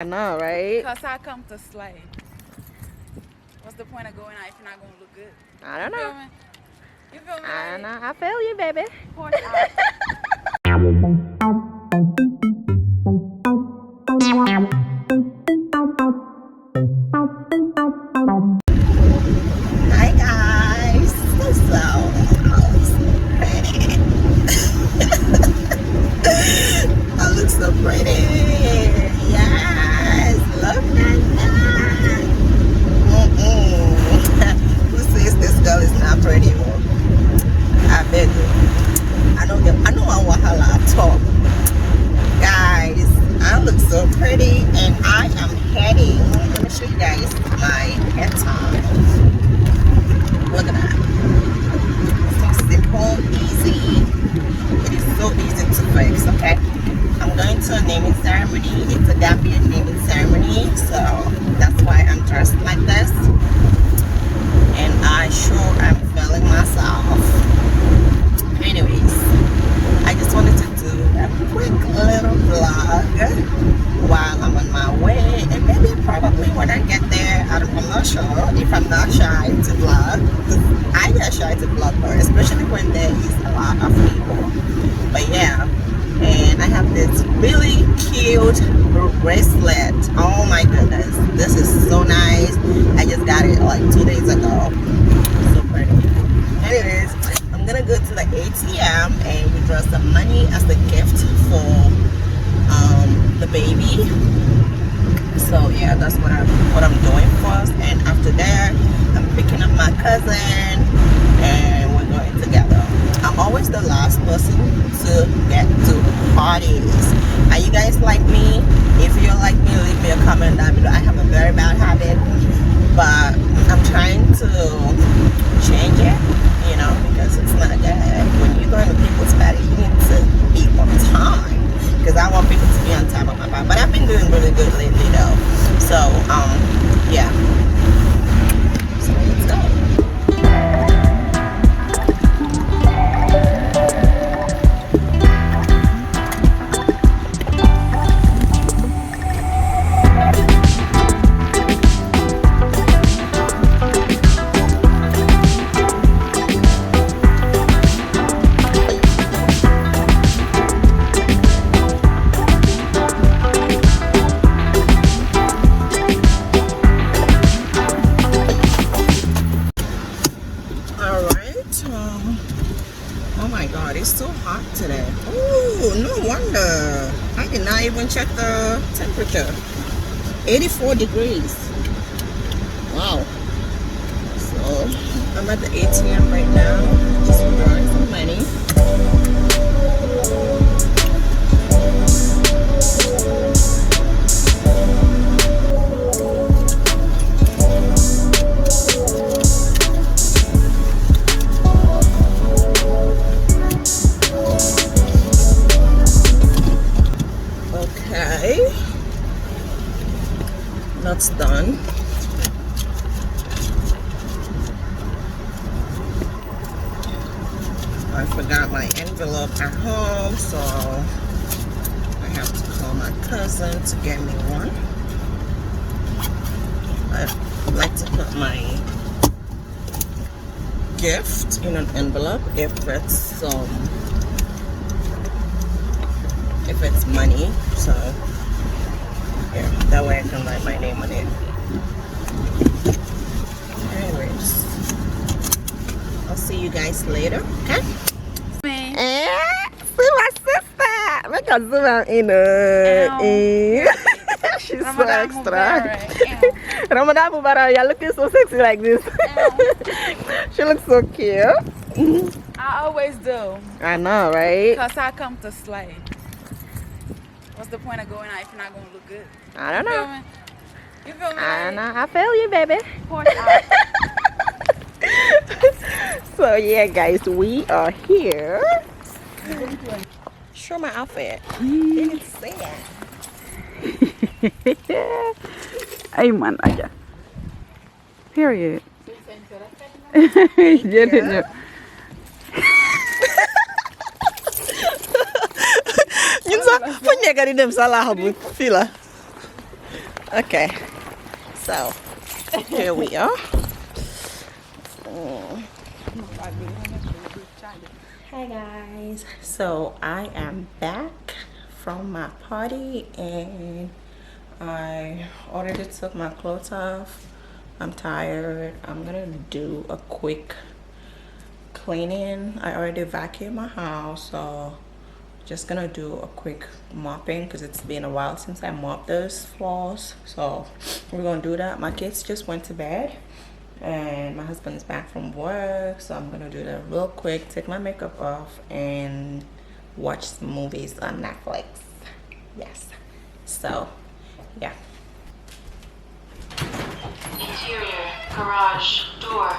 I know, right? Because I come to slay. What's the point of going out if you're not going to look good? I don't You feel know. me? You feel me? I lady? know. I feel you, baby. Course I- Hi guys. So I look so pretty. Yes, look at that. Who says this girl is not pretty? I beg you. I know I'm wahala at all. Guys, I look so pretty and I am heading. Let me show you guys my head top. Look at that. So simple, easy. It is so easy to fix, okay? I'm going to a naming ceremony. It's a Gambian naming ceremony, so that's why I'm dressed like this. And I sure am feeling myself. Anyways, I just wanted to do a quick little vlog while I'm on my way, and maybe probably when I get there, I'm not sure if I'm not shy to vlog. I get shy to vlog, especially when there is a lot of people. But yeah, and I have this really cute bracelet. Oh my goodness, this is so nice. I just got it like 2 days ago. So pretty. Anyways, I'm gonna go to the ATM and withdraw some money as a gift for the baby. So yeah, that's what I'm doing first, and after that I'm picking up my cousin and we're going together. I'm always the last person to get to parties. Are you guys like me? If you're like me, leave me a comment down below. I have a very bad habit, but I'm trying to change it, you know, because it's not good. When you're going to people's party, you need to be on time, because I want people to be on time on my part. But I've been doing really good lately though. So yeah. So let's go. Alright. Oh my god, it's so hot today. Oh, no wonder. I did not even check the temperature. 84 degrees. Wow. So I'm at the ATM right now, just withdrawing some money. Okay, that's done. I forgot my envelope at home, so I have to call my cousin to get me one. I'd like to put my gift in an envelope if it's money, so yeah, that way I can write my name on it. Anyways, I'll see you guys later, okay? Man. See my sister. Make her zoom out in She's so Ramadan extra. Mubarak. Ramadan Mubarak, you're looking so sexy like this. She looks so cute. I always do. I know, right? Because I come to slay. What's the point of going out if you're not going to look good? I don't You feel know. me? You feel me? I lady? know. I feel you, baby. Course I- So yeah, guys, we are here. Show my outfit. Didn't say it. Ayman aja. Period. Jadinya. Ñun sax fu ñu nekk di dem sa laaxa bu fii la. Okay, so here we are. Hi guys, so I am back from my party and I already took my clothes off. I'm tired. I'm gonna do a quick cleaning. I already vacuumed my house, so just gonna do a quick mopping because it's been a while since I mopped those floors. So we're gonna do that. My kids just went to bed and my husband is back from work, so I'm gonna do that real quick, take my makeup off and watch some movies on Netflix. Yes, so yeah. Interior garage door.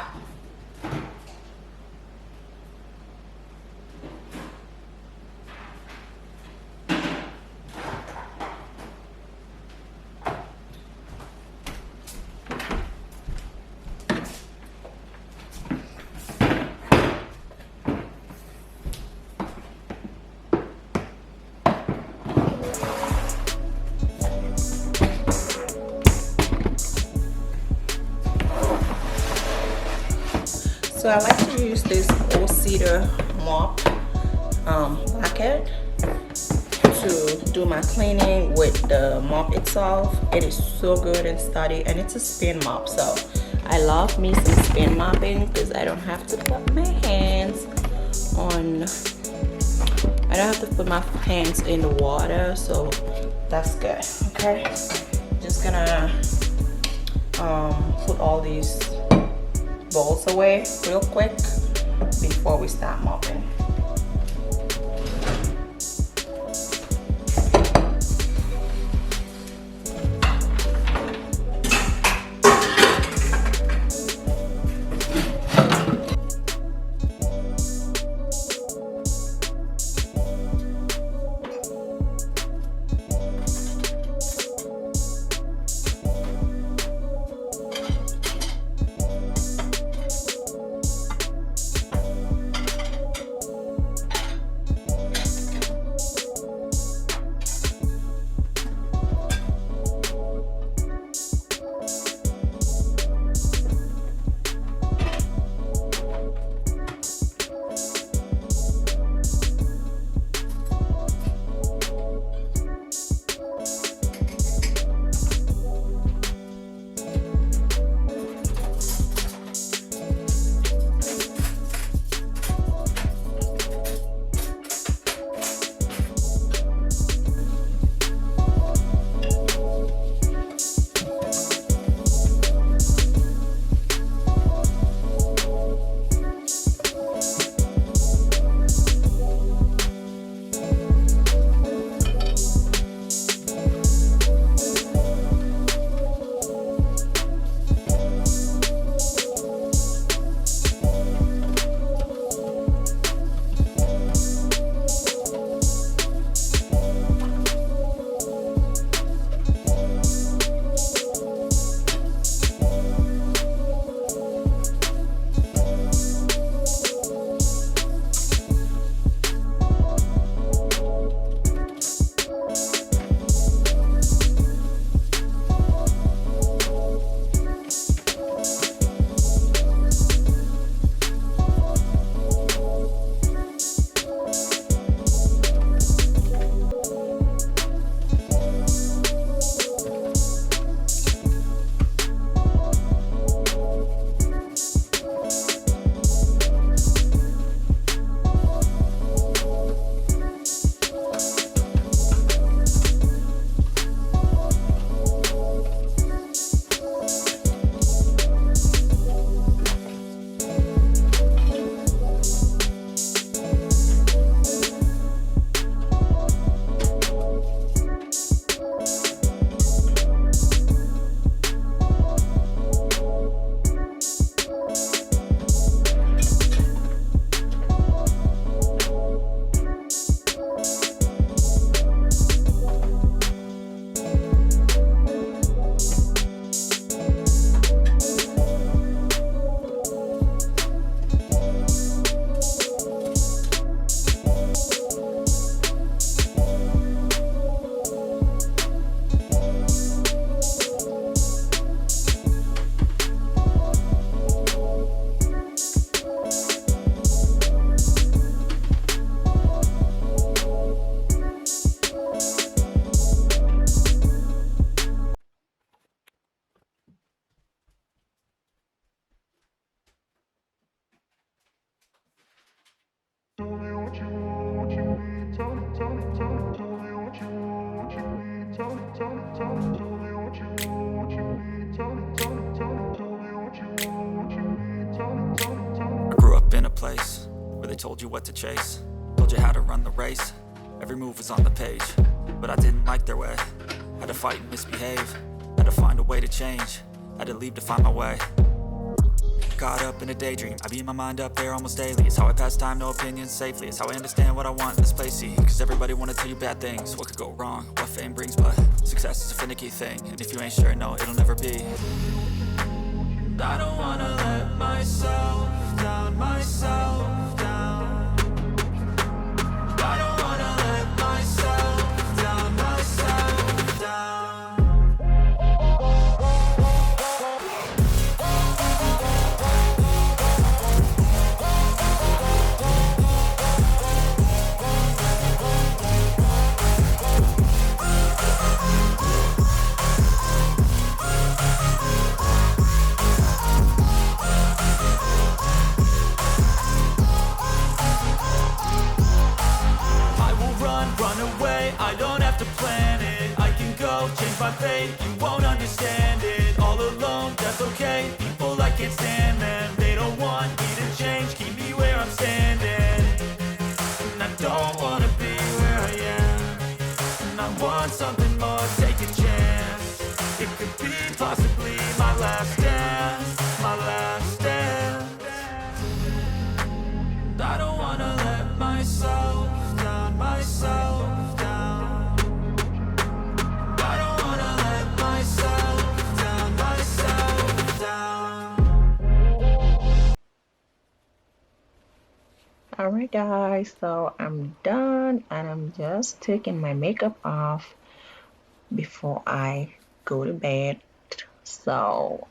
So I like to use this old cedar mop bucket to do my cleaning with the mop itself. It is so good and sturdy, and it's a spin mop, so I love me some spin mopping because I don't have to put my hands on, I don't have to put my hands in the water, so that's good. Okay, just gonna put all these bowls away real quick before we start mopping. I grew up in a place where they told you what to chase, told you how to run the race. Every move was on the page, but I didn't like their way. Had to fight and misbehave, had to find a way to change, had to leave to find my way. Caught up in a daydream, I beat my mind up there almost daily. It's how I pass time, no opinions safely. It's how I understand what I want in this place, see. Cause everybody wanna tell you bad things, what could go wrong, what fame brings. But success is a finicky thing, and if you ain't sure, no, it'll never be. I don't wanna let myself down, myself down. I don't wanna let myself down, myself down. Run away, I don't have to plan it. I can go, change my fate, you won't understand it. All alone, that's okay, people I can't stand them. They don't want me to change, keep me where I'm standing. And I don't wanna be where I am, and I want something more, take a chance. It could be possibly my last dance, my last dance. I don't wanna let myself down, myself down. I don't wanna let myself down, myself down. Alright guys, so I'm done and I'm just taking my makeup off before I go to bed. So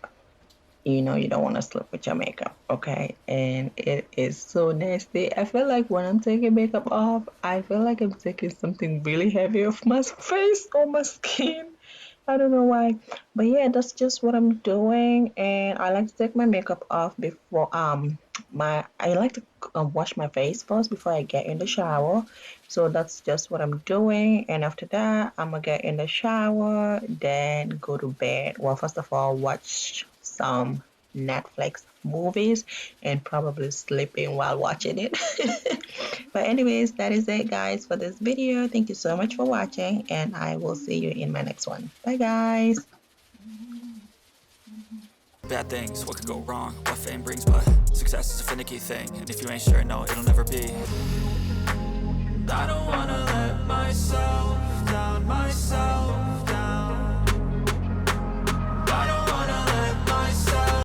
you know you don't want to sleep with your makeup, okay? And it is so nasty. I feel like when I'm taking makeup off, I feel like I'm taking something really heavy off my face or my skin. I don't know why, but yeah, that's just what I'm doing. And I like to take my makeup off before I like to wash my face first before I get in the shower. So that's just what I'm doing. And after that, I'm gonna get in the shower, then go to bed. Well, first of all, watch some Netflix movies and probably sleeping while watching it. But anyways, that is it guys for this video. Thank you so much for watching, and I will see you in my next one. Bye guys. Bad things, what could go wrong, what fame brings. But success is a finicky thing, and if you ain't sure, no, it'll never be.